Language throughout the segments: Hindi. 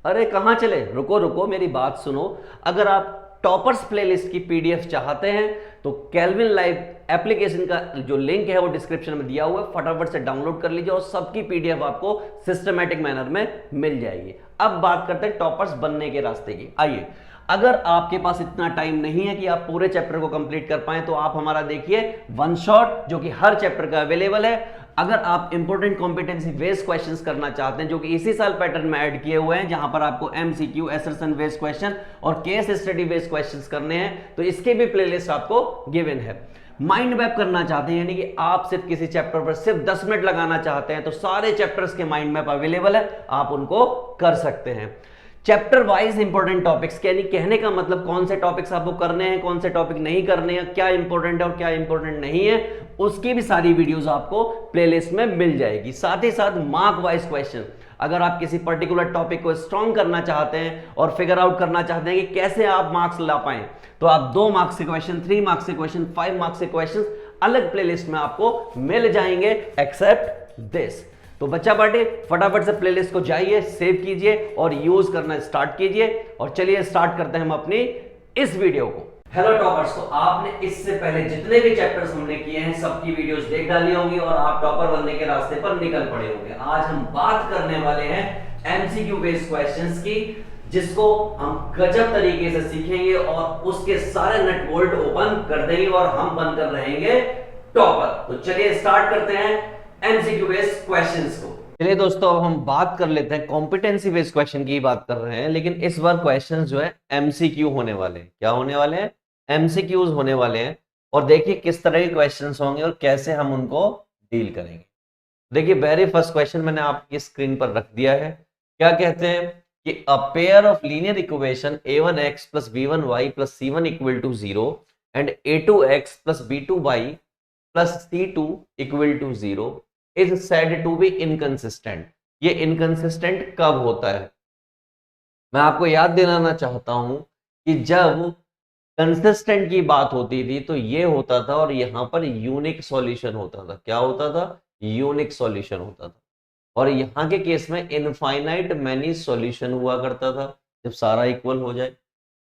अरे कहाँ चले, रुको रुको मेरी बात सुनो। अगर आप टॉपर्स प्लेलिस्ट की पीडीएफ चाहते हैं तो कैल्विन लाइव एप्लीकेशन का जो लिंक है वो डिस्क्रिप्शन में दिया हुआ है, फटाफट से डाउनलोड कर लीजिए और सबकी पीडीएफ आपको सिस्टमैटिक मैनर में मिल जाएगी। अब बात करते हैं टॉपर्स बनने के रास्ते की। आइए, अगर आपके पास इतना टाइम नहीं है कि आप पूरे चैप्टर को कंप्लीट कर पाए तो आप हमारा देखिए वन शॉट, जो कि हर चैप्टर का अवेलेबल है। अगर आप इंपॉर्टेंट कॉम्पिटेंसी बेस्ड क्वेश्चंस करना चाहते हैं जो कि इसी साल पैटर्न में ऐड किए हुए हैं, जहां पर आपको एमसीक्यू, एसर्शन बेस्ड क्वेश्चन और केस स्टडी बेस्ड क्वेश्चंस करने हैं, तो इसके भी प्लेलिस्ट आपको गिवन है। माइंड मैप करना चाहते हैं, यानी कि आप सिर्फ किसी चैप्टर पर सिर्फ 10 मिनट लगाना चाहते हैं, तो सारे चैप्टर्स के माइंड मैप अवेलेबल है, आप उनको कर सकते हैं। चैप्टर वाइज इंपॉर्टेंट टॉपिक्स, यानी कहने का मतलब कौन से टॉपिक्स आपको करने हैं, कौन से टॉपिक नहीं करने हैं, क्या इंपॉर्टेंट है और क्या इंपॉर्टेंट नहीं है, उसकी भी सारी वीडियोस आपको प्लेलिस्ट में मिल जाएगी। साथ ही साथ मार्क वाइज क्वेश्चन, अगर आप किसी पर्टिकुलर टॉपिक को स्ट्रॉन्ग करना चाहते हैं और फिगर आउट करना चाहते हैं कि कैसे आप मार्क्स ला पाएं, तो आप 2 मार्क्स के क्वेश्चन, 3 मार्क्स के क्वेश्चन, 5 मार्क्स के क्वेश्चन अलग प्लेलिस्ट में आपको मिल जाएंगे एक्सेप्ट दिस। तो बच्चा पार्टी फटाफट से प्लेलिस्ट को जाइए, सेव कीजिए और यूज करना स्टार्ट कीजिए। और चलिए स्टार्ट करते हैं हम अपनी इस वीडियो को। हेलो टॉपर्स, तो आपने इससे पहले जितने भी चैप्टर्स हमने किए हैं सबकी वीडियोस देख डाली होंगी और आप टॉपर बनने के रास्ते पर निकल पड़े होंगे। आज हम बात करने वाले हैं एमसीक्यू बेस्ड क्वेश्चंस की, जिसको हम गजब तरीके से सीखेंगे और उसके सारे नट बोल्ट ओपन कर देंगे और हम बनकर रहेंगे टॉपर। तो चलिए स्टार्ट करते हैं एमसीक्यू बेस्ड क्वेश्चंस को। चलिए दोस्तों, अब हम बात कर लेते हैं कॉम्पिटेंसी बेस्ड क्वेश्चन की बात कर रहे हैं, लेकिन इस बार क्वेश्चंस जो है एमसीक्यू होने वाले हैं। क्या होने वाले हैं? एमसीक्यूज होने वाले हैं। और देखिए किस तरह के क्वेश्चंस होंगे और कैसे हम उनको डील करेंगे। देखिए वेरी फर्स्ट क्वेश्चन मैंने आपकी स्क्रीन पर रख दिया है। क्या कहते हैं कि अ pair of linear equation a1x plus b1y plus c1 equal to 0 and a2x plus b2y plus c2 equal to 0 is said to be inconsistent। ये इनकंसिस्टेंट कब होता है? मैं आपको याद दिलाना चाहता हूं कि जब कंसिस्टेंट की बात होती थी तो ये होता था और यहां पर यूनिक सॉल्यूशन होता था। क्या होता था? यूनिक सॉल्यूशन होता था। और यहां के केस में इनफाइनाइट मैनी सॉल्यूशन हुआ करता था जब सारा इक्वल हो जाए,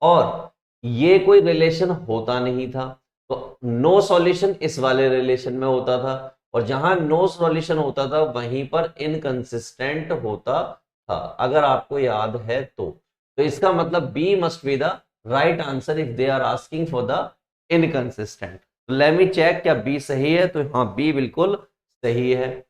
और ये कोई रिलेशन होता नहीं था। तो नो सॉल्यूशन इस वाले रिलेशन में होता था, और जहां नो सॉल्यूशन होता था वहीं पर इनकंसिस्टेंट होता था, अगर आपको याद है तो इसका मतलब B must be the right answer if they are asking for the inconsistent. Let me check, क्या बी सही है? तो हाँ, बी बिल्कुल सही है।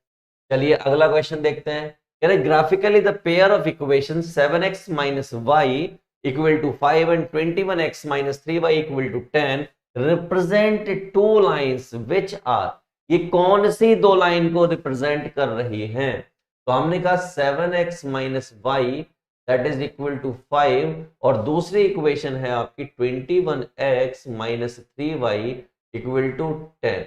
चलिए अगला क्वेश्चन देखते हैं। कह रहे graphically the pair of equation 7x minus Y equal to 5 and 21x minus 3y equal to 10 represent two lines which are. ये कौन सी दो लाइन को रिप्रेजेंट कर रही हैं? तो हमने कहा 7x minus Y that is equal to 5, और दूसरी इक्वेशन है आपकी 21x minus 3y equal to 10।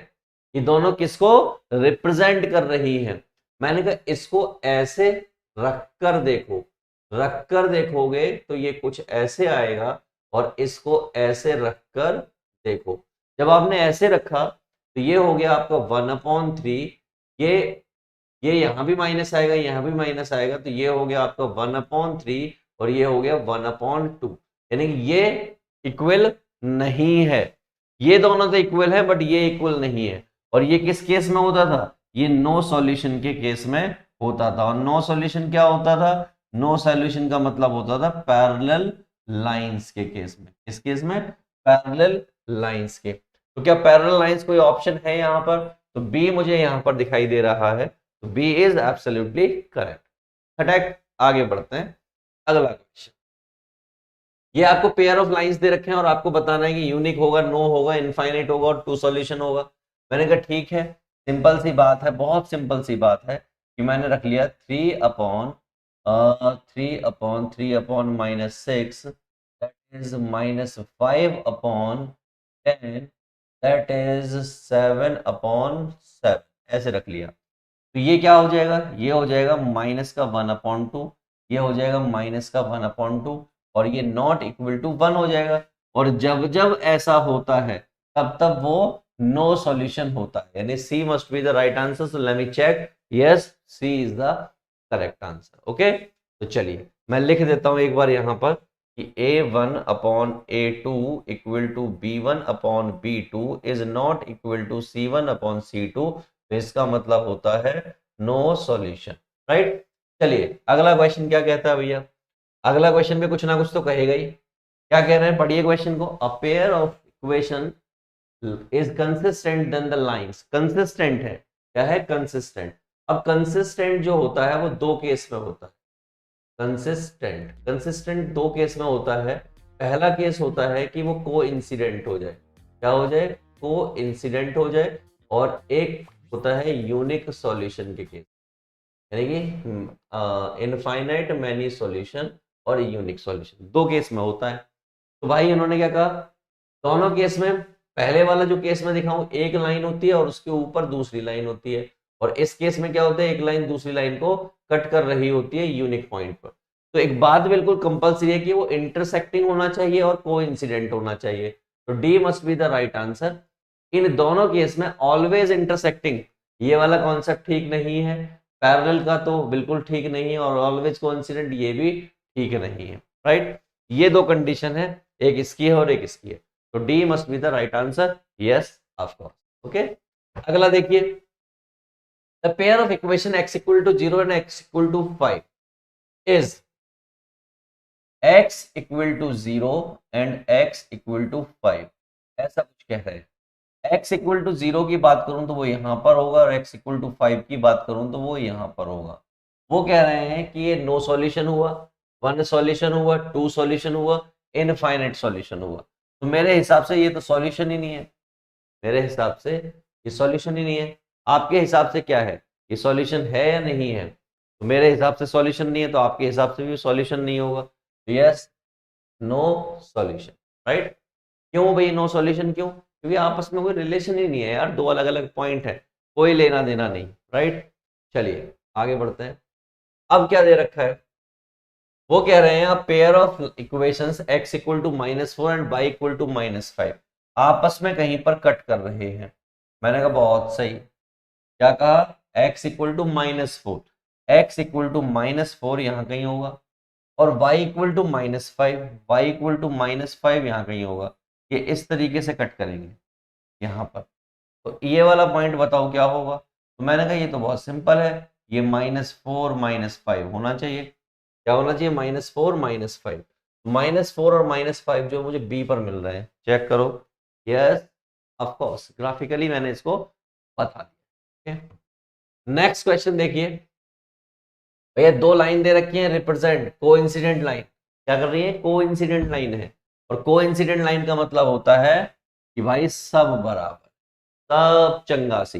ये दोनों किसको रिप्रेजेंट कर रही हैं? मैंने कहा इसको ऐसे रखकर देखो, रखकर देखोगे तो ये कुछ ऐसे आएगा, और इसको ऐसे रखकर देखो। जब आपने ऐसे रखा तो ये हो गया आपका 1/3, ये यहां भी माइनस आएगा, यहां भी माइनस आएगा, तो ये हो गया आपका 1/3 और ये हो गया 1/2। यानी कि ये इक्वल नहीं है। ये दोनों तो इक्वल है बट ये इक्वल नहीं है। और ये किस केस में होता था? ये नो सॉल्यूशन के केस में होता था। और नो सॉल्यूशन क्या होता था? नो सॉल्यूशन का मतलब होता था पैरेलल लाइंस के केस में। किस केस में? पैरेलल लाइंस के। तो क्या पैरेलल लाइंस कोई ऑप्शन है यहाँ पर? तो बी मुझे यहाँ पर दिखाई दे रहा है, तो बी इज एब्सोल्युटली करेक्ट। फटाक आगे बढ़ते हैं। अगला क्वेश्चन, ये आपको पेयर ऑफ लाइंस दे रखे हैं और आपको बताना है कि यूनिक होगा, नो होगा, इनफाइनाइट होगा और टू सॉल्यूशन होगा। मैंने कहा ठीक है, सिंपल सी बात है, बहुत सिंपल सी बात है कि मैंने रख लिया 3/3/3 minus 6 that is minus 5/10 that is 7/7, ऐसे रख लिया। तो ये क्या हो जाएगा? ये हो जाएगा माइनस का 1/2, ये हो जाएगा माइनस का 1/2, और ये नॉट इक्वल टू 1 हो जाएगा। और जब जब ऐसा होता है तब तब वो नो सॉल्यूशन होता है, यानी C must be the right answer. So let me check, yes C is the correct answer. Okay, तो चलिए मैं लिख देता हूं एक बार यहां पर कि A1/A2 equal to B1/B2 is not equal to C1/C2। तो इसका मतलब होता है नो सॉल्यूशन, राइट। चलिए अगला क्वेश्चन क्या कहता है भैया, अगला क्वेश्चन में कुछ ना कुछ तो कहेगा ही। क्या कह रहे हैं, पढ़िए क्वेश्चन को। A pair of equation is consistent then the lines. Consistent है, क्या है, कंसिस्टेंट। अब कंसिस्टेंट जो होता है वो दो केस में होता है। कंसिस्टेंट, कंसिस्टेंट दो केस में होता है। पहला केस होता है कि वो को इंसिडेंट हो जाए। क्या हो जाए, को इंसिडेंट हो जाए। और एक होता है यूनिक सॉल्यूशन के केस, यानी कि इनफाइनाइट मैनी सॉल्यूशन और यूनिक सॉल्यूशन, दो केस में होता है। तो भाई इन्होंने क्या कहा, दोनों केस में, पहले वाला जो केस में दिखाऊं एक लाइन होती है और उसके ऊपर दूसरी लाइन होती है, और इस केस में क्या होता है, एक लाइन दूसरी लाइन को कट कर रही होती है यूनिक पॉइंट पर। तो एक बात बिल्कुल कंपलसरी है कि वो इंटरसेक्टिंग होना चाहिए और कोइंसिडेंट होना चाहिए। तो D must be the right answer. इन दोनों केस में ऑलवेज इंटरसेक्टिंग, ये वाला कॉन्सेप्ट ठीक नहीं है। पैरेलल का तो बिल्कुल ठीक नहीं है, और ऑलवेज कोइंसिडेंट ये भी ठीक नहीं है, राइट। ये दो कंडीशन है, एक इसकी है और एक इसकी है। तो D must be the right answer, yes of course. Okay, अगला देखिए। The pair of equation x equal to 0 and x equal to 5 is x equal to 0 and x equal to 5। ऐसा कुछ कह रहे हैं। x इक्वल टू 0 की बात करूं तो वो यहां पर होगा, और x इक्वल टू 5 की बात करूं तो वो यहां पर होगा। वो कह रहे हैं कि ये नो सॉल्यूशन हुआ, वन सॉल्यूशन हुआ, टू सॉल्यूशन हुआ, इनफाइनाइट सॉल्यूशन हुआ। तो मेरे हिसाब से ये तो सॉल्यूशन ही नहीं है। मेरे हिसाब से ये सॉल्यूशन ही नहीं है। आपके हिसाब से क्या है, ये सॉल्यूशन है या नहीं है? तो मेरे हिसाब से सॉल्यूशन नहीं है, तो आपके हिसाब से भी सॉल्यूशन नहीं होगा। Yes, no solution, right. क्यों भाई नो सॉल्यूशन, क्यों? क्योंकि आपस में कोई रिलेशन ही नहीं है यार, दो अलग अलग पॉइंट है, कोई लेना देना नहीं, राइट। चलिए आगे बढ़ते हैं। अब क्या दे रखा है, वो कह रहे हैं pair of equations x equal to -4 and y equal to -5 आपस में कहीं पर कट कर रहे हैं। मैंने कहा बहुत सही। क्या कहा, x equal to -4, x equal to -4 यहाँ कहीं होगा, और y equal to -5, y equal to -5 यहाँ कहीं होगा। ये इस तरीके से कट करेंगे यहाँ पर। तो ये वाला पॉइंट बताओ क्या होगा। तो मैंने कहा ये तो बहुत सिंपल है, ये -4 -5 होना चाहिए। क्या होना चाहिए, -4 -5। -4 और -5 जो मुझे बी पर मिल रहे हैं, चेक करो। यस ऑफ कोर्स, ग्राफिकली मैंने इसको बता दिया। नेक्स्ट क्वेश्चन देखिए। भैया दो लाइन दे रखी है, रिप्रेजेंट कोइंसिडेंट लाइन। क्या कर रही है, कोइंसिडेंट लाइन है। और कोइंसिडेंट लाइन का मतलब होता है कि भाई सब बराबर, सब चंगासी।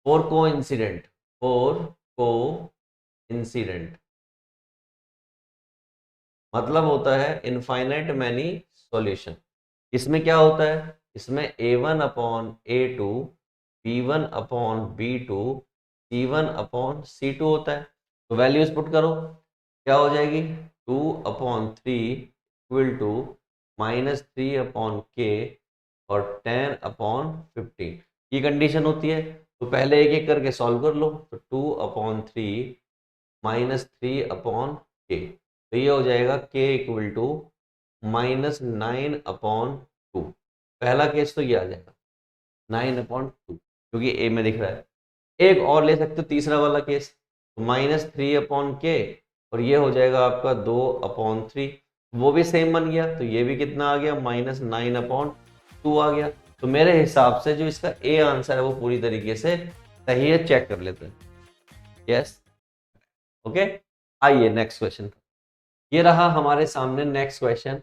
फोर को इंसिडेंट, फोर को इंसिडेंट मतलब होता है इनफाइनाइट मैनी सॉल्यूशन। इसमें क्या होता है, इसमें A1/A2, B1/B2, C1/C2 होता है। तो वैल्यूज पुट करो, क्या हो जाएगी, 2/3 इक्वल टू -3/K और 10/15। ये कंडीशन होती है। तो पहले एक एक करके सॉल्व कर लो। तो 2/3 -3/K, तो ये हो जाएगा K इक्वल टू -9/2। पहला केस तो ये आ जाएगा 9/2, क्योंकि ए में दिख रहा है। एक और ले सकते हो तीसरा वाला केस, तो -3/K, और ये हो जाएगा आपका 2/3। वो भी सेम बन गया, तो ये भी कितना आ गया, -9/2 आ गया। तो मेरे हिसाब से जो इसका ए आंसर है वो पूरी तरीके से सही है, चेक कर लेते हैं। Yes, okay. आइए नेक्स्ट क्वेश्चन। ये रहा हमारे सामने नेक्स्ट क्वेश्चन।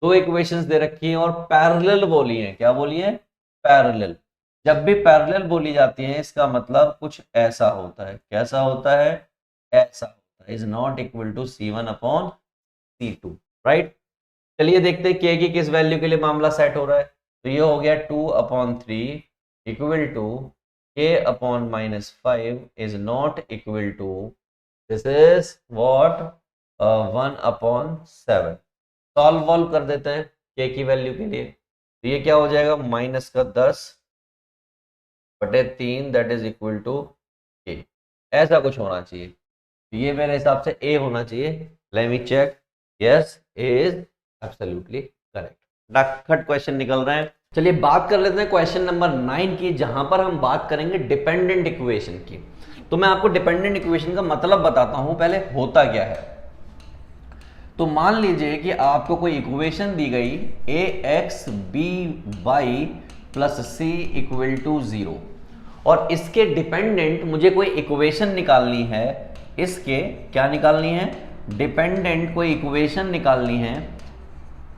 दो इक्वेशंस दे रखी हैं और पैरेलल बोली हैं। क्या बोली है, पैरेलल। जब भी पैरेलल बोली जाती है इसका मतलब कुछ ऐसा होता है। कैसा होता है, ऐसा होता है, is not equal to C1/C2, right. चलिए देखते हैं के की किस वैल्यू के लिए मामला सेट हो रहा है। तो ये हो गया 2/3 equal to K/-5 is not equal to, this is what, 1/7। Solve वॉल्व कर देते हैं के की वैल्यू के लिए। तो ये क्या हो जाएगा, -10/3 दैट इज इक्वल टू के। ऐसा कुछ होना चाहिए। ये मेरे हिसाब से ए होना चाहिए। Let me check. Yes, is absolutely correct. फटाफट क्वेश्चन निकल रहे हैं। चलिए बात कर लेते हैं क्वेश्चन नंबर 9 की, जहां पर हम बात करेंगे डिपेंडेंट इक्वेशन की। तो मैं आपको डिपेंडेंट इक्वेशन का मतलब बताता हूं पहले होता क्या है। तो मान लीजिए कि आपको कोई इक्वेशन दी गई A X B Y plus C equal to 0 और इसके डिपेंडेंट मुझे कोई इक्वेशन निकालनी है। इसके क्या निकालनी है? डिपेंडेंट कोई इक्वेशन निकालनी है।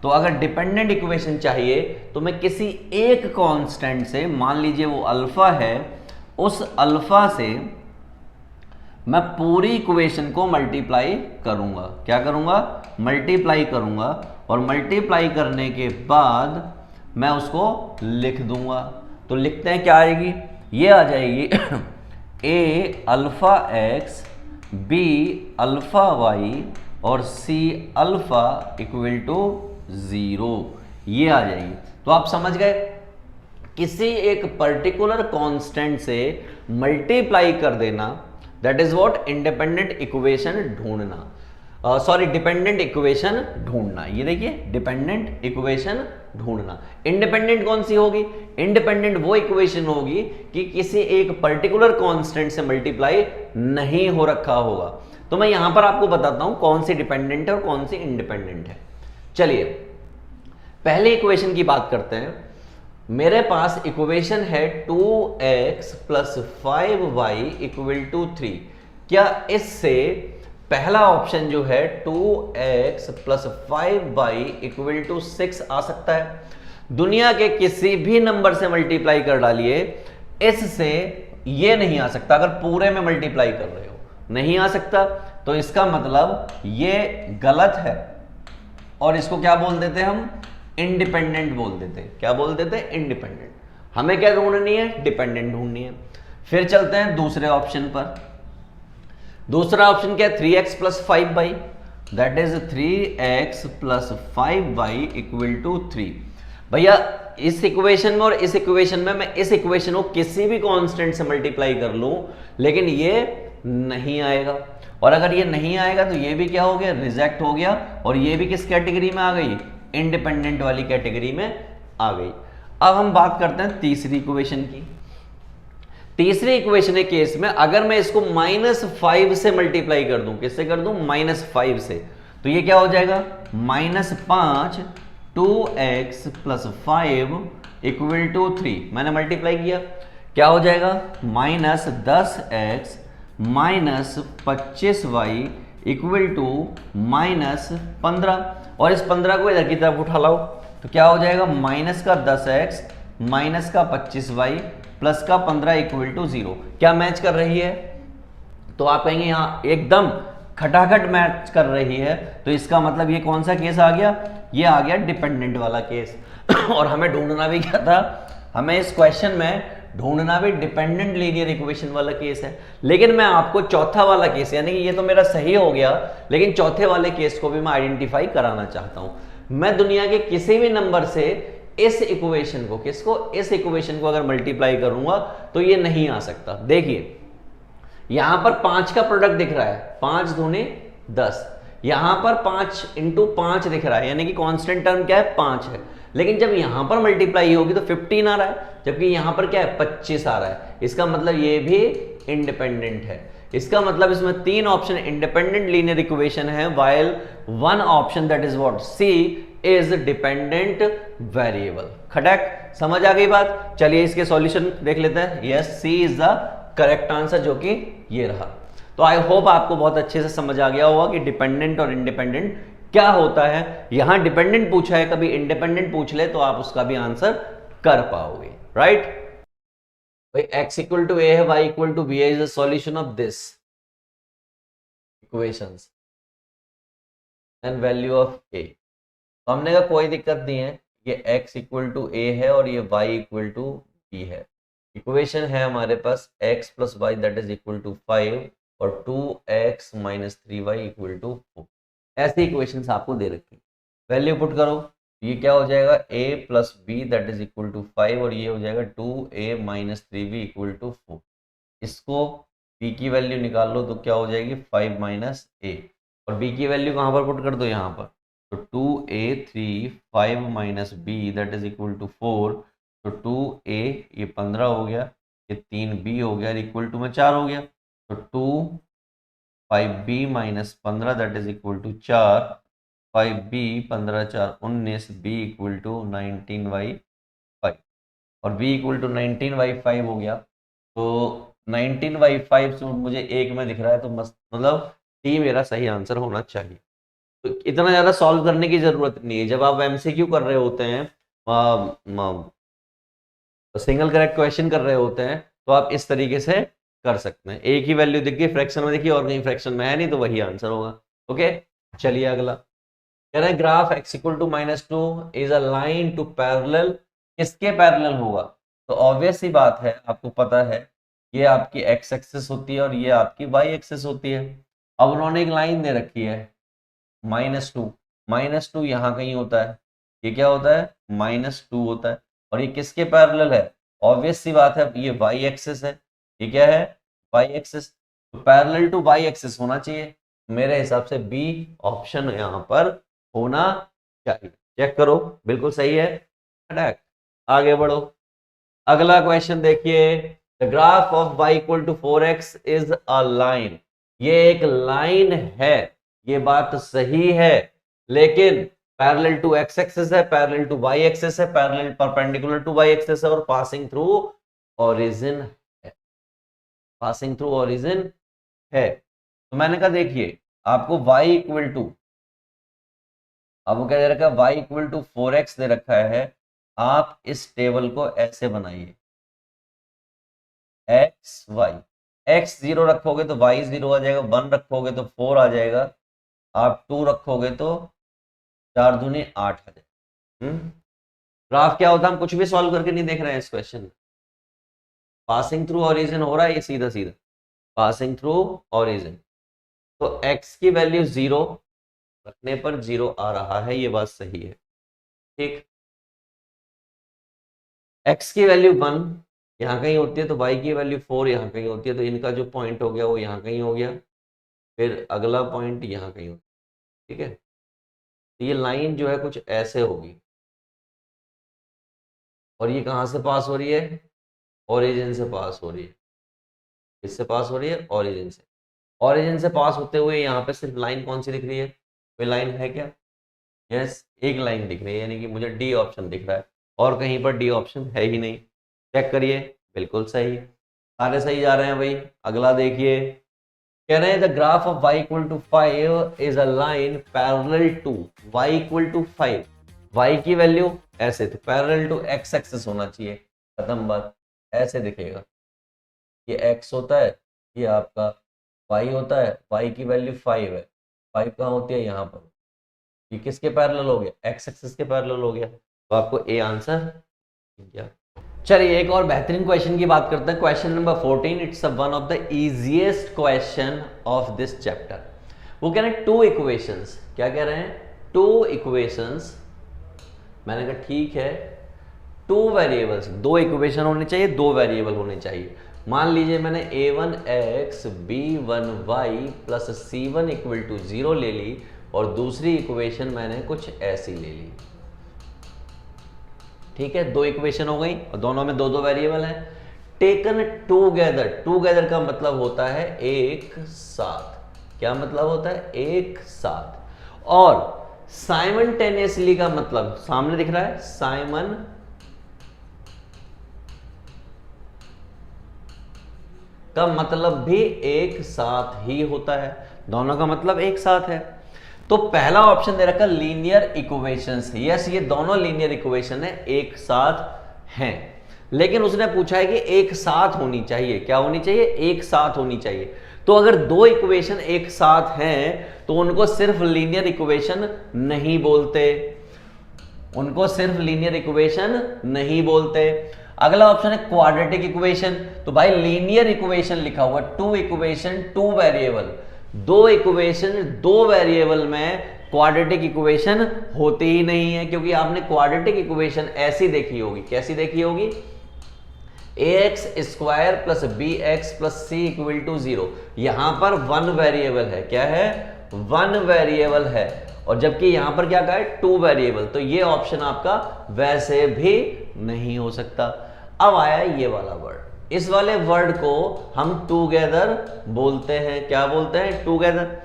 तो अगर डिपेंडेंट इक्वेशन चाहिए तो मैं किसी एक कांस्टेंट से, मान लीजिए वो अल्फा है, उस अल्फा से मैं पूरी इक्वेशन को मल्टीप्लाई करूंगा। क्या करूंगा? मल्टीप्लाई करूंगा। और मल्टीप्लाई करने के बाद मैं उसको लिख दूंगा। तो लिखते हैं, क्या आएगी? ये आ जाएगी A alpha X B alpha Y और सी अल्फा इक्वल टू 0। ये आ जाएगी। तो आप समझ गए, किसी एक पर्टिकुलर कांस्टेंट से मल्टीप्लाई कर देना, that is what independent equation ढूंढना। सॉरी, डिपेंडेंट इक्वेशन ढूंढना। ये देखिए, डिपेंडेंट इक्वेशन ढूंढना। इंडिपेंडेंट कौन सी होगी? इंडिपेंडेंट वो इक्वेशन होगी कि किसी एक पर्टिकुलर कांस्टेंट से मल्टीप्लाई नहीं हो रखा होगा। तो मैं यहां पर आपको बताता हूं कौन सी डिपेंडेंट है और कौन सी इंडिपेंडेंट है। चलिए पहले इक्वेशन की बात करते हैं। मेरे पास इक्वेशन है 2x plus 5y equal to 3। क्या इससे पहला ऑप्शन जो है 2x plus 5y equal to 6 आ सकता है? दुनिया के किसी भी नंबर से मल्टीप्लाई कर डालिए, इससे ये नहीं आ सकता। अगर पूरे में मल्टीप्लाई कर रहे हो नहीं आ सकता, तो इसका मतलब ये गलत है और इसको क्या बोल देते हैं हम? इंडिपेंडेंट बोल देते हैं। क्या बोल देते हैं? इंडिपेंडेंट। हमें क्या ढूंढनी है? डिपेंडेंट ढूंढनी है। फिर चलते हैं दूसरे ऑप्शन पर। दूसरा ऑप्शन क्या है? 3x plus 5y, that is 3x plus 5y equal to 3। भैया इस इक्वेशन में और इस इक्वेशन में मैं इस इक्वेशन को किसी भी कांस्टेंट से मल्टीप्लाई कर लूं, लेकिन ये नहीं आएगा। और अगर ये नहीं आएगा तो ये भी क्या हो गया? रिजेक्ट हो गया। और ये भी किस कैटेगरी में आ गई? इंडिपेंडेंट वाली कैटेगरी में आ गई। अब हम बात करते हैं तीसरी इक्वेशन की। तीसरी इक्वेशन के केस में अगर मैं इसको -5 से मल्टीप्लाई कर दूं, किससे कर दूं? -5 से, तो ये क्या हो जाएगा? -5 2x प्लस 5 इक्वल टू 3। मैंने मल्टीप्लाई किया, क्या हो जाएगा? -10x minus 25y equal to -15। और इस 15 को इधर की तरफ उठा लाओ तो क्या हो जाएगा? माइनस का 10x माइनस का 25y प्लस का 15 इक्वल टू 0। क्या मैच कर रही है? तो आप कहेंगे यहाँ एकदम खटाखट मैच कर रही है। तो इसका मतलब ये कौन सा केस आ गया? ये आ गया डिपेंडेंट वाला केस। और हमें ढूंढना भी क्या था? हमें इस क्वेश्चन में ढूंढना भी डिपेंडेंट लीनियर इक्वेशन वाला केस है। लेकिन मैं आपको चौथा वाला केस, यानी कि ये तो मेरा सही हो गया, लेकिन चौथे वाले केस को भी मैं आइडेंटिफाई कराना चाहता हूं। मैं दुनिया के किसी भी नंबर से इस इक्वेशन को, किसको? इस इक्वेशन को अगर मल्टीप्लाई करूंगा तो ये नहीं आ सकता। देखिए यहां पर 5 का प्रोडक्ट दिख रहा है, 5 दूने 10। यहां पर 5 इंटू 5 दिख रहा है, यानी कि कांस्टेंट टर्म क्या है? 5 है। लेकिन जब यहां पर मल्टीप्लाई होगी तो 15 आ रहा है, जबकि यहां पर क्या है? 25 आ रहा है। इसका मतलब ये भी इंडिपेंडेंट है। इसका मतलब इसमें 3 ऑप्शन इंडिपेंडेंट लीनियर इक्वेशन है, while 1 option that is what? C is dependent variable. खटक समझ आ गई बात? चलिए इसके सॉल्यूशन देख लेते हैं। Yes, C is the correct answer, जो कि ये रहा। तो आई होप आपको बहुत अच्छे से समझ आ गया होगा कि डिपेंडेंट और इंडिपेंडेंट क्या होता है। यहां डिपेंडेंट पूछा है, कभी इंडिपेंडेंट पूछ ले तो आप उसका भी आंसर कर पाओगे, राइट? भाई x इक्वल टू ए है, y इक्वल टू बी है, is the solution of this equations and value of a। तो हमने कहा कोई दिक्कत नहीं है, ये x इक्वल टू ए है और ये y इक्वल टू b है। इक्वेशन है हमारे पास x plus Y that is equal to 5 और 2x minus 3y equal to 4। ऐसी इक्वेशंस आपको दे रखी, वैल्यू पुट करो, ये क्या हो जाएगा? a plus B that is equal to 5 और ये हो जाएगा 2a minus 3b equal to 4। इसको बी की वैल्यू निकाल लो तो क्या हो जाएगी 5 माइनस ए, और बी की वैल्यू कहाँ पर पुट कर दो यहाँ पर, तो 2a3 5 minus B that is equal to 4, तो 2a ये 15 हो गया, ये 3b हो गया, इक्वल टू में 4 हो गया, तो 2 5b minus 15 that is equal to 4, 5b 15 4 19, b equal to 19/5, और b इक्वल टू 19/5 हो गया, तो 19/5 से मुझे एक में दिख रहा है, तो मतलब डी मेरा सही आंसर होना चाहिए। तो इतना ज़्यादा सॉल्व करने की ज़रूरत नहीं है। जब आप एमसीक्यू कर रहे होते हैं, सिंगल करेक्ट क्वेश्चन कर रहे होते हैं, तो आप इस तरीके से कर सकते हैं। एक ही वैल्यू दिख गई फ्रैक्शन में दिखी और कहीं फ्रैक्शन में है नहीं, तो वही आंसर होगा। ओके, चलिए अगला कह रहे हैं graph x equal to -2 is a line to parallel, किसके पैरेलल होगा? तो ऑब्वियस सी बात है, आपको पता है ये आपकी x एक्सिस होती है और ये आपकी y एक्सिस होती है। अब उन्होंने एक लाइन दे रखी है -2, -2 यहाँ कहीं होता है, ये क्या होता है -2 होता है, और ये किसके पैरेलल है? ऑब्वियस सी बात है, ये y एक्सिस है, ये क्या है y एक्सिस, तो पैरेलल टू y एक्सिस होना चाहिए। मेरे हिसाब से बी ऑप्शन यहाँ पर होना चाहिए। चेक करो, बिल्कुल सही है, करेक्ट। आगे बढ़ो, अगला क्वेश्चन देखिए, the graph of y equal to 4x is a line, ये एक लाइन है, ये बात सही है, लेकिन पैरेलल टू x एक्सिस है, पैरेलल टू y एक्सिस है, parallel perpendicular to y axis है, और पासिंग थ्रू ओरिजिन है, पासिंग थ्रू ओरिजिन है। तो मैंने कहा देखिए, आपको y इक्वल टू, आपको क्या दे रखा है, y इक्वल टू 4x दे रखा है। आप इस टेबल को ऐसे बनाइए, x y, x 0 रखोगे तो y 0 आ जाएगा, 1 रखोगे तो 4 आ जाएगा, आप 2 रखोगे तो 4 दूनी 8 आ जाएगा। ग्राफ क्या होता है, हम कुछ भी सॉल्व करके नहीं देख रहे हैं इस क्वेश्चन में, पासिंग थ्रू ओरिजिन हो रहा है, ये सीधा सीधा पासिंग थ्रू ओरिजिन। तो x की वैल्यू 0 रखने पर 0 आ रहा है, ये बात सही है, ठीक। x की वैल्यू 1 यहाँ कहीं होती है, तो y की वैल्यू 4 यहाँ कहीं होती है, तो इनका जो पॉइंट हो गया वो यहाँ कहीं हो गया, फिर अगला पॉइंट यहाँ कहीं हो, ठीक है। तो ये लाइन जो है कुछ ऐसे होगी, और ये कहाँ से पास हो रही है, ओरिजिन से पास हो रही है, इससे पास हो रही है ओरिजिन से, ओरिजिन से पास होते हुए यहाँ पे सिर्फ लाइन कौन सी दिख रही है, कोई लाइन है क्या? यस, एक लाइन दिख रही है, यानी कि मुझे डी ऑप्शन दिख रहा है, और कहीं पर डी ऑप्शन है ही नहीं। चेक करिए, बिल्कुल सही, सारे सही जा रहे हैं भाई। अगला देखिए, कह रहे हैं the graph of y equal to 5 is a line parallel to y equal to 5, y की वैल्यू ऐसे थी, पैरेलल टू x एक्सिस होना चाहिए, खत्म बात, ऐसे दिखेगा, ये x होता है, ये आपका y होता है, y की वैल्यू 5 है, 5 कहाँ होती है यहाँ पर, ये किसके पैरेलल हो गया, x एक्सिस के पैरेलल हो गया, तो आपको ए आंसर गया। चलिए एक और बेहतरीन क्वेश्चन की बात करते हैं, question number 14, it's one of the easiest question of this chapter. वो कह रहे हैं टू इक्वेशंस, क्या कह रहे हैं, टू इक्वेशंस, मैंने कहा ठीक है, टू वेरिएबल्स, दो इक्वेशन होने चाहिए, दो वेरिएबल होने चाहिए। मान लीजिए मैंने a1x b1y plus c1 equal to 0 ले ली, और दूसरी इक्वेशन मैंने कुछ ऐसी ले ली, ठीक है, दो इक्वेशन हो गई और दोनों में दो दो वेरिएबल हैं, टेकन टूगेदर, टूगेदर का मतलब होता है एक साथ, क्या मतलब होता है, एक साथ, और साइमल्टेनियसली का मतलब सामने दिख रहा है, साइमन का मतलब भी एक साथ ही होता है, दोनों का मतलब एक साथ है। तो पहला ऑप्शन दे रखा लीनियर इक्वेशंस, यस ये दोनों लीनियर इक्वेशन है, एक साथ हैं, लेकिन उसने पूछा है कि एक साथ होनी चाहिए, क्या होनी चाहिए, एक साथ होनी चाहिए। तो अगर दो इक्वेशन एक साथ हैं तो उनको सिर्फ लीनियर इक्वेशन नहीं बोलते, उनको सिर्फ लीनियर इक्वेशन नहीं बोलते। अगला ऑप्शन है क्वाड्रेटिक इक्वेशन, तो भाई लीनियर इक्वेशन लिखा हुआ, टू इक्वेशन टू वेरिएबल, दो इक्वेशन दो वेरिएबल में क्वाड्रेटिक इक्वेशन होती ही नहीं है, क्योंकि आपने क्वाड्रेटिक इक्वेशन ऐसी देखी होगी, कैसी देखी होगी, A X square plus B X plus C equal to 0। यहां पर वन वेरिएबल है, क्या है, वन वेरिएबल है, और जबकि यहां पर क्या कहा है, टू वेरिएबल, तो ये ऑप्शन आपका वैसे भी नहीं हो सकता। अब आया ये वाला वर्ड, इस वाले वर्ड को हम टूगेदर बोलते हैं, क्या बोलते हैं, टूगेदर।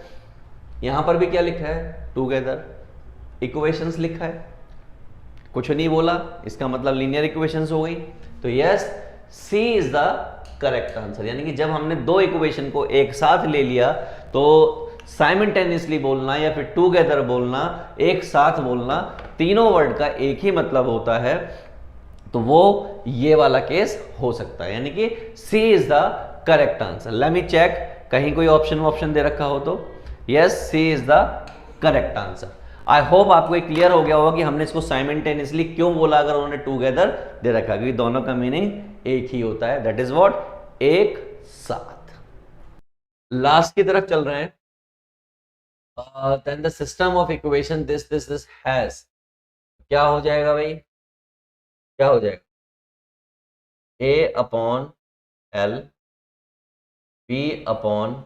यहां पर भी क्या लिखा है, टूगेदर, इक्वेशंस लिखा है, कुछ नहीं बोला, इसका मतलब लीनियर इक्वेशंस हो गई। तो yes, C is the correct answer. यानी कि जब हमने दो इक्वेशन को एक साथ ले लिया तो साइमल्टेनियसली बोलना या फिर टुगेदर बोलना, एक साथ बोलना, तीनों वर्ड का एक ही मतलब होता है, तो वो ये वाला केस हो सकता है। यानी कि C is the correct answer. Let me check, कहीं कोई ऑप्शन दे रखा हो तो। Yes, C is the correct answer. I hope आपको एक क्लियर हो गया होगा कि हमने इसको साइमल्टेनियसली क्यों बोला अगर उन्होंने टुगेदर दे रखा, क्योंकि दोनों का मीनिंग एक ही होता है, दैट इज व्हाट, एक साथ। लास्ट की तरफ चल रहे हैं। Then the system of equation this has, क्या हो जाएगा भाई, क्या हो जाएगा, A upon L B upon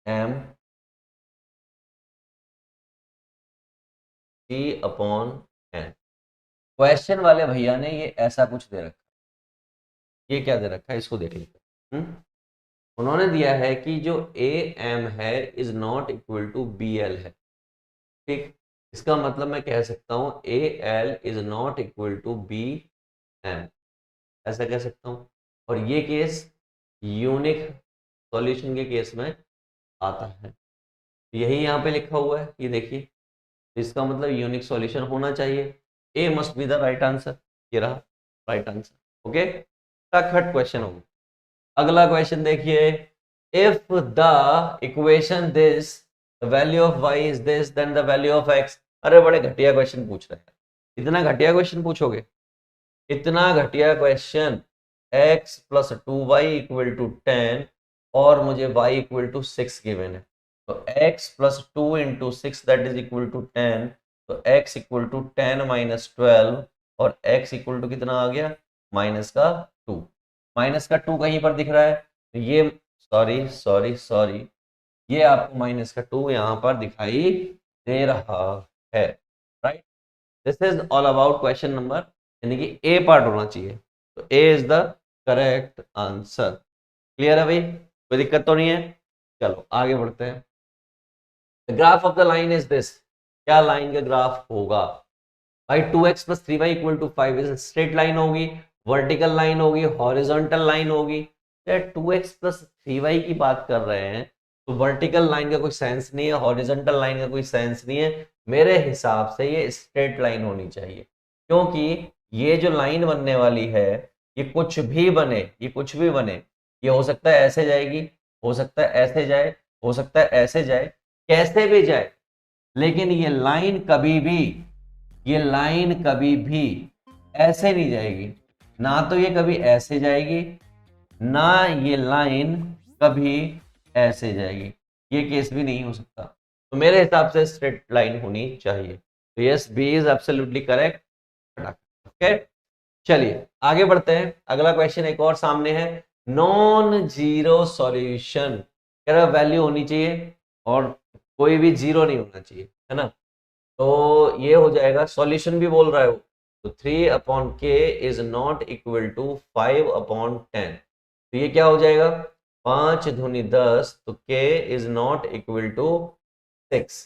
M C upon N. Question वाले भैया ने ये ऐसा कुछ दे रखा है, ये क्या दे रखा है, इसको देख लीजिए। उन्होंने दिया है कि जो ए एम है is not equal to B L है, ठीक। इसका मतलब मैं कह सकता हूं A L is not equal to B M, ऐसा कह सकता हूं। और ये केस यूनिक सॉल्यूशन के केस में आता है, यही यहाँ पे लिखा हुआ है, ये देखिए। इसका मतलब यूनिक सॉल्यूशन होना चाहिए, A must be the right answer, ये रहा राइट आंसर। ओके, खट क्वेश्चन होगा। अगला क्वेश्चन देखिए, if the equation this the value of y is this then the value of x। अरे बड़े घटिया क्वेश्चन पूछ रहे हैं, इतना घटिया क्वेश्चन पूछोगे, इतना घटिया question, x plus 2y equal to 10 और मुझे y इक्वल टू 6 गिवन है, तो x plus 2 into 6 that is equal to 10, तो x इक्वल टू 10 माइनस 12 और x इक्वल टू कितना आ गया, माइनस का 2। माइनस का 2 कहीं पर दिख रहा है, तो ये सॉरी ये आपको माइनस का 2 यहां पर दिखाई दे रहा है, right. This is all about question number, यानी कि ए पार्ट होना चाहिए, तो A is the correct answer. Clear है भाई, कोई दिक्कत तो नहीं है। चलो आगे बढ़ते हैं। The graph of the line is this, क्या लाइन का ग्राफ होगा भाई, 2x plus 3y equal to 5 is straight line होगी, वर्टिकल लाइन होगी, हॉरिजॉन्टल लाइन होगी। 2x प्लस 3y की बात कर रहे हैं तो वर्टिकल लाइन का कोई सेंस नहीं है, हॉरिजॉन्टल लाइन का कोई सेंस नहीं है। मेरे हिसाब से ये स्ट्रेट लाइन होनी चाहिए, क्योंकि ये जो लाइन बनने वाली है, ये कुछ भी बने, ये कुछ भी बने, ये हो सकता है ऐसे जाएगी, हो सकता है ऐसे जाए, हो सकता है ऐसे जाए, कैसे भी जाए, लेकिन ये लाइन कभी भी ऐसे नहीं जाएगी, ना तो ये कभी ऐसे जाएगी, ना ये लाइन कभी ऐसे जाएगी, ये केस भी नहीं हो सकता। तो मेरे हिसाब से स्ट्रेट लाइन होनी चाहिए, तो yes, B is absolutely correct. Okay, चलिए आगे बढ़ते हैं। अगला क्वेश्चन एक और सामने है, नॉन जीरो सॉल्यूशन, कह रहा वैल्यू होनी चाहिए और कोई भी जीरो नहीं होना चाहिए, है ना। तो ये हो जाएगा, सॉल्यूशन भी बोल रहा है वो, तो 3 upon K is not equal to 5 upon 10, तो ये क्या हो जाएगा, 5 दूनी 10, तो k is not equal to 6।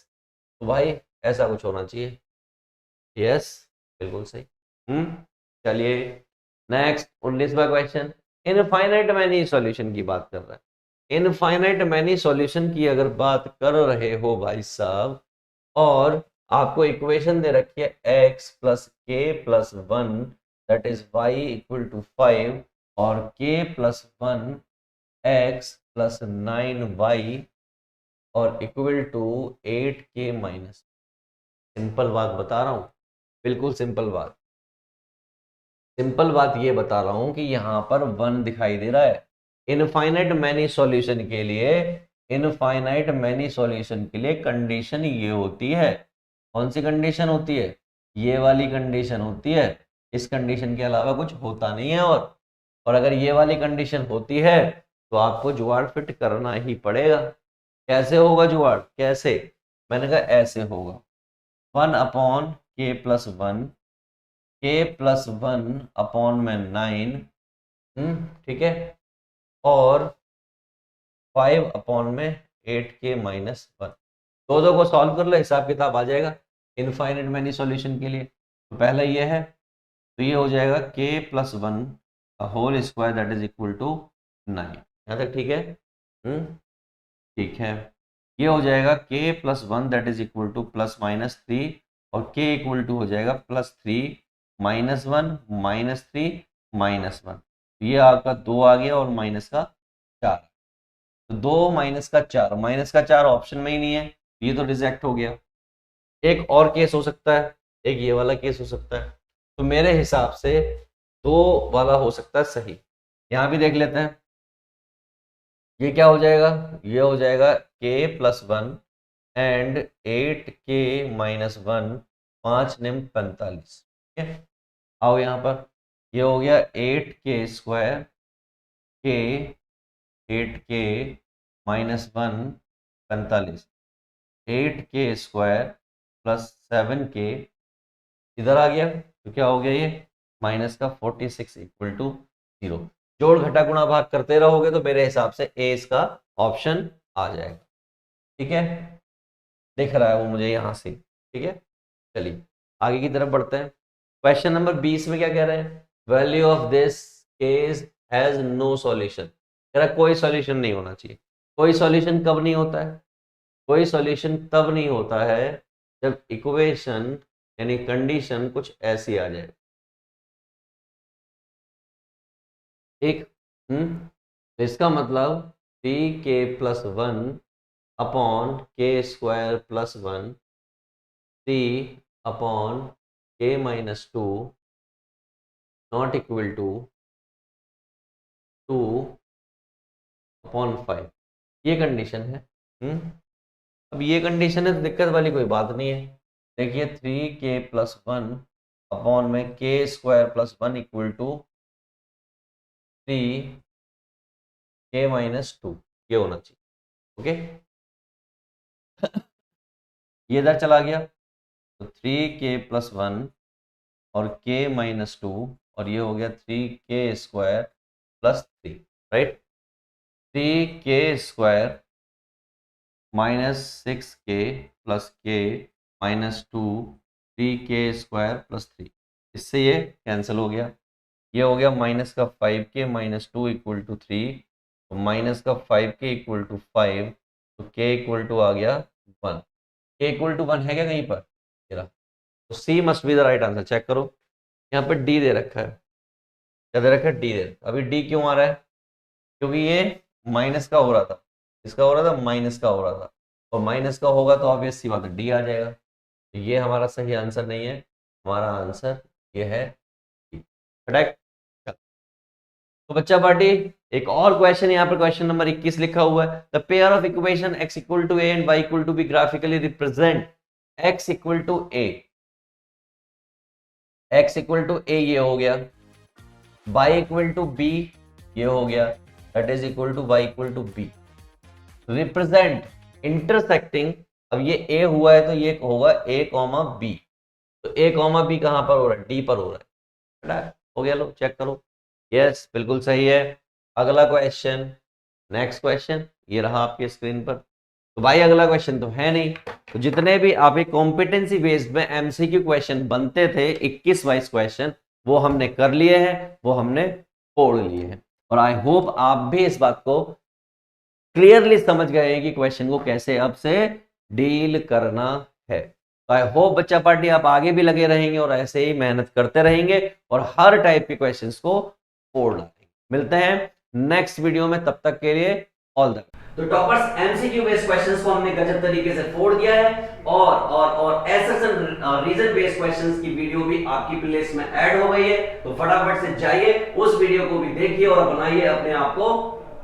तो भाई ऐसा कुछ होना चाहिए, यस बिल्कुल सही। चलिए नेक्स्ट 19वां क्वेश्चन, इनफाइनाइट मैनी सॉल्यूशन की बात कर रहा है। इनफाइनाइट मैनी सॉल्यूशन की अगर बात कर रहे हो भाई साहब, और आपको इक्वेशन दे रखी है x plus K plus 1 that is y equal to 5 और k plus 1 x plus 9y और equal to 8k minus. Simple बात बता रहा हूँ, बिल्कुल सिंपल बात ये बता रहा हूँ कि यहाँ पर 1 दिखाई दे रहा है। इनफाइनाइट मैनी सॉल्यूशन के लिए कंडीशन ये होती है, कौन सी कंडीशन होती है, ये वाली कंडीशन होती है इस कंडीशन के अलावा कुछ होता नहीं है। और अगर ये वाली कंडीशन होती है तो आपको जुगाड़ फिट करना ही पड़ेगा। कैसे होगा जुगाड़, कैसे? मैंने कहा ऐसे होगा, 1/k+1, k+1/9, ठीक है, और 5/8k-1। दो को सॉल्व कर लो, हिसाब किताब आ जाएगा इनफाइनाइट मैनी सॉल्यूशन के लिए। तो पहला ये है, तो ये हो जाएगा k+1 that is equal to 9। यहाँ तक ठीक है? ठीक है। ये हो जाएगा k+1 that is equal to +-3, और k इक्वल टू हो जाएगा +3 -1 -3 -1। ये आपका 2 आ गया और माइनस का 4। तो 2 माइनस का 4 ऑप्शन में ही नहीं है, ये तो रिजेक्ट हो गया। एक और केस हो सकता है, एक ये वाला केस हो सकता है। तो मेरे हिसाब से 2 वाला हो सकता है सही। यहां भी देख लेते हैं, ये क्या हो जाएगा, ये हो जाएगा k+1 एंड 8k-1, 5 निम 45। ठीक है, आओ यहाँ पर, ये हो गया 8k² k 8k-1 45, 8k² +7k इधर आ गया, तो क्या हो गया ये -46 इक्वल टू 0। जोड़ घटा गुणा भाग करते रहोगे तो मेरे हिसाब से ए इसका ऑप्शन आ जाएगा। ठीक है, दिख रहा है वो मुझे यहाँ से। ठीक है, चलिए आगे की तरफ बढ़ते हैं। क्वेश्चन नंबर 20 में क्या कह रहे हैं, value of this case has no solution. कह रहा है कोई सॉल्यूशन नहीं होना चाहिए। कोई सॉल्यूशन कब नहीं होता है, कोई सॉल्यूशन तब नहीं होता है जब इक्वेशन यानी कंडीशन कुछ ऐसी आ जाए। एक तो इसका मतलब pk+1/k² +1 3/k-2 not equal to 2/5, ये कंडीशन है। अब ये कंडीशन है तो दिक्कत वाली कोई बात नहीं है। देखिए 3k+1/k² +1 इक्वल टू 3k-2, ये होना चाहिए। ओके, ये इधर चला गया तो 3k+1 और k-2, और ये हो गया 3k² +3, right. 3k² -6k + k-2 3k² +3, इससे ये कैंसिल हो गया। ये हो गया -5k-2 इक्वल टू 3, तो -5k इक्वल टू 5, तो k इक्वल टू आ गया 1। k इक्वल टू 1 है क्या कहीं पर, तो C must be the right answer. Check करो, यहाँ पर डी दे रखा है, क्या दे रखा है, डी दे रखा है। अभी डी क्यों आ रहा है, क्योंकि ये माइनस का हो रहा था, इसका हो रहा था, माइनस का हो रहा था, और माइनस का होगा तो ऑब्वियस सी बात है डी आ जाएगा। तो ये हमारा सही आंसर नहीं है, हमारा आंसर ये है करेक्ट। तो बच्चा पार्टी एक और क्वेश्चन, यहाँ पर क्वेश्चन नंबर 21 लिखा हुआ है, the pair of equation x equal to a and y equal to b graphically represent x equal to a। x equal to a ये हो गया, y इक्वल टू b ये हो गया, that is equal to y equal to b। Represent intersecting, अब ये a हुआ है तो ये होगा a, b। तो a, b कहां पर हो रहा है, d पर हो रहा है। हो गया, लो चेक करो, यस बिल्कुल सही है। अगला क्वेश्चन, नेक्स्ट क्वेश्चन ये रहा आपके स्क्रीन पर। तो भाई अगला क्वेश्चन तो है नहीं, तो जितने भी आपके कॉम्पिटेंसी बेस्ड में एमसीक्यू क्वेश्चन बनते थे 21 22 क्वेश्चन, वो हमने कर लिए हैं, वो हमने फोड़ लिए हैं। और आई होप आप भी इस बात को क्लियरली समझ गए कि क्वेश्चन को कैसे अब से डील करना है। तो आई होप बच्चा पार्टी आप आगे भी लगे रहेंगे और ऐसे ही मेहनत करते रहेंगे और हर टाइप के क्वेश्चंस को फोड़ लाएंगे। मिलते हैं नेक्स्ट वीडियो में, तब तक के लिए ऑल द। तो टॉपर्स एमसीक्यू बेस्ड क्वेश्चंस को हमने गजब तरीके से फोड़ दिया है, और एसएसएन रीजन बेस्ड क्वेश्चंस की वीडियो भी आपकी प्लेलिस्ट में ऐड हो गई है। तो फटाफट से जाइए, उस वीडियो को भी देखिए और बनाइए अपने आप को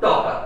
टॉपर।